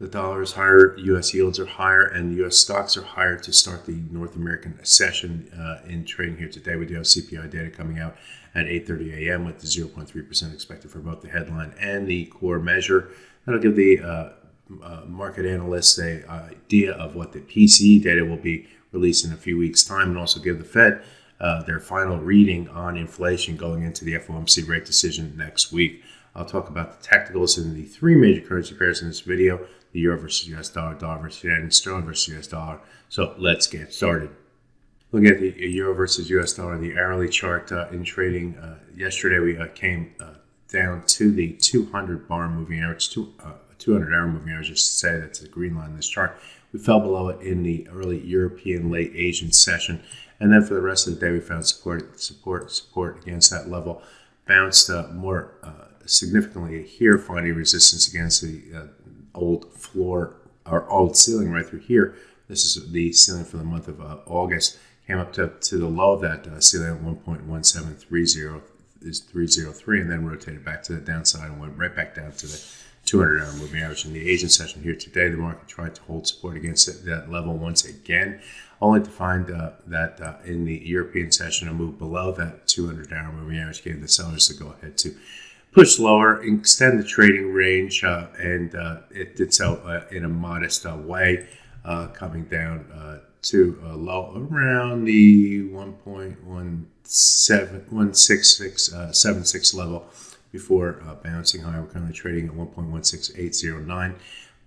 The dollar is higher, U.S. yields are higher, and U.S. stocks are higher to start the North American session in trading here today. We do have CPI data coming out at 8:30 a.m. with the 0.3% expected for both the headline and the core measure. That'll give the market analysts an idea of what the PCE data will be released in a few weeks' time, and also give the Fed their final reading on inflation going into the FOMC rate decision next week. I'll talk about the technicals in the three major currency pairs in this video: the euro versus US dollar, dollar versus yen, and sterling versus US dollar. So let's get started. Looking at the euro versus US dollar, the hourly chart in trading yesterday, we came down to the 200 bar moving average, 200 hour moving average, just to say that's the green line in this chart. We fell below it in the early European, late Asian session. And then for the rest of the day, we found support against that level. Bounced more significantly here, finding resistance against the old floor, or old ceiling right through here. This is the ceiling for the month of August. Came up to the low of that ceiling at 1.1730 is 303, and then rotated back to the downside and went right back down to the 200-hour moving average. In the Asian session here today, the market tried to hold support against that level once again, only to find that in the European session, a move below that 200-hour moving average gave the sellers the go-ahead to push lower, extend the trading range, and it did so in a modest way, coming down to a low around the 1.1676 level before bouncing higher. We're currently trading at 1.16809,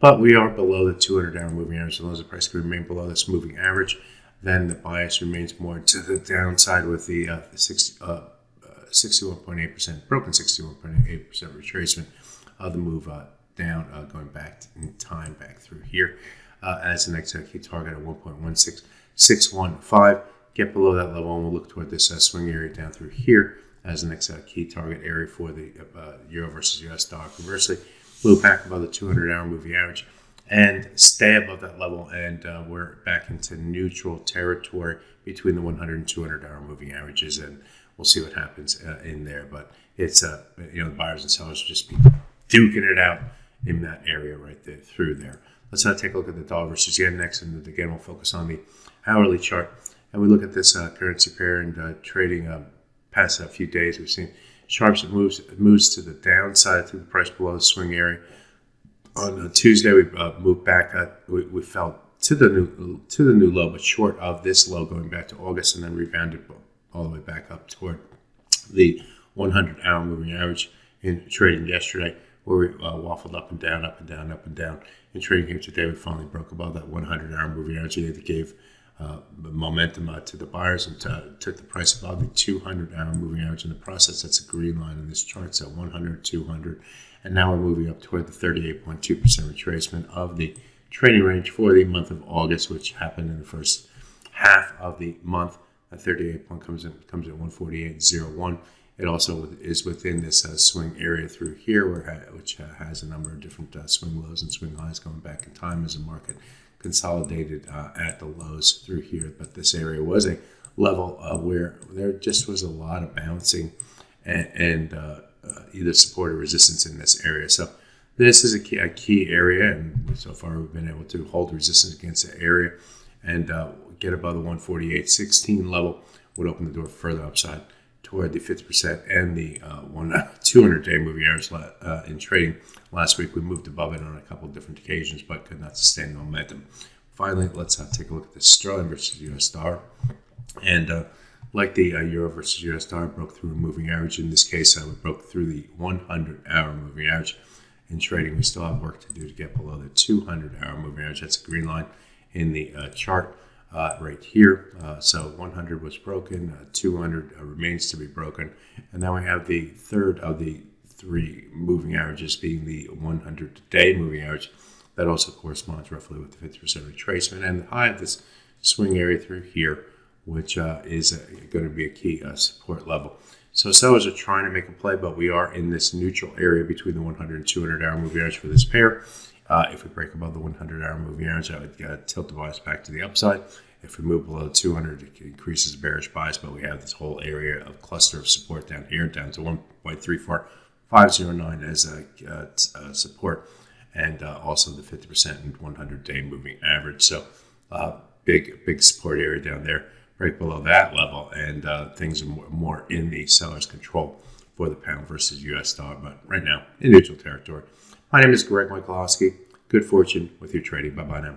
but we are below the 200-hour moving average. As long as the price can remain below this moving average, then the bias remains more to the downside with the 61.8%, broken 61.8% retracement of the move down, going back in time back through here. As the next key target at 1.16615. Get below that level, and we'll look toward this swing area down through here as the next key target area for the euro versus US dollar. Conversely, move back above the 200-hour moving average and stay above that level, and we're back into neutral territory between the 100 and 200-hour moving averages, and we'll see what happens in there. But it's the buyers and sellers will just be duking it out in that area right there through there. Let's take a look at the dollar versus yen next, and again we'll focus on the hourly chart. And we look at this currency pair and trading past a few days. We've seen sharp moves to the downside through the price below the swing area. On Tuesday, we moved back. We fell to the new low, but short of this low going back to August, and then rebounded all the way back up toward the 100-hour moving average in trading yesterday, where we waffled up and down, up and down, up and down. In trading here today, we finally broke above that 100-hour moving average. It gave momentum to the buyers and took the price above the 200-hour moving average in the process. That's a green line in this chart, so 100, 200, and now we're moving up toward the 38.2% retracement of the trading range for the month of August, which happened in the first half of the month. At 38 point comes at 148.01. It also is within this swing area through here, which has a number of different swing lows and swing highs going back in time as the market consolidated at the lows through here. But this area was a level where there just was a lot of bouncing and either support or resistance in this area. So this is a key area, and so far we've been able to hold resistance against the area and get above the 148.16 level. Would open the door further upside toward the 50% and the 200-day moving average in trading. Last week we moved above it on a couple of different occasions, but could not sustain the momentum. Finally, let's take a look at the sterling versus US dollar. And like the euro versus US dollar, broke through a moving average. In this case, we broke through the 100-hour moving average. In trading, we still have work to do to get below the 200-hour moving average. That's a green line in the chart. Right here. So 100 was broken, 200 remains to be broken. And then we have the third of the three moving averages being the 100-day moving average. That also corresponds roughly with the 50% retracement and the high of this swing area through here, which is going to be a key support level. So sellers are trying to make a play, but we are in this neutral area between the 100 and 200-hour moving average for this pair. If we break above the 100-hour moving average, I would tilt the bias back to the upside. If we move below 200, it increases the bearish bias, but we have this whole area of cluster of support down here, down to 1.34509 as a support. and also the 50% and 100-day moving average. So big support area down there, right below that level, and things are more in the seller's control for the pound versus US dollar, but right now in neutral territory. My name is Greg Michalowski. Good fortune with your trading. Bye-bye now.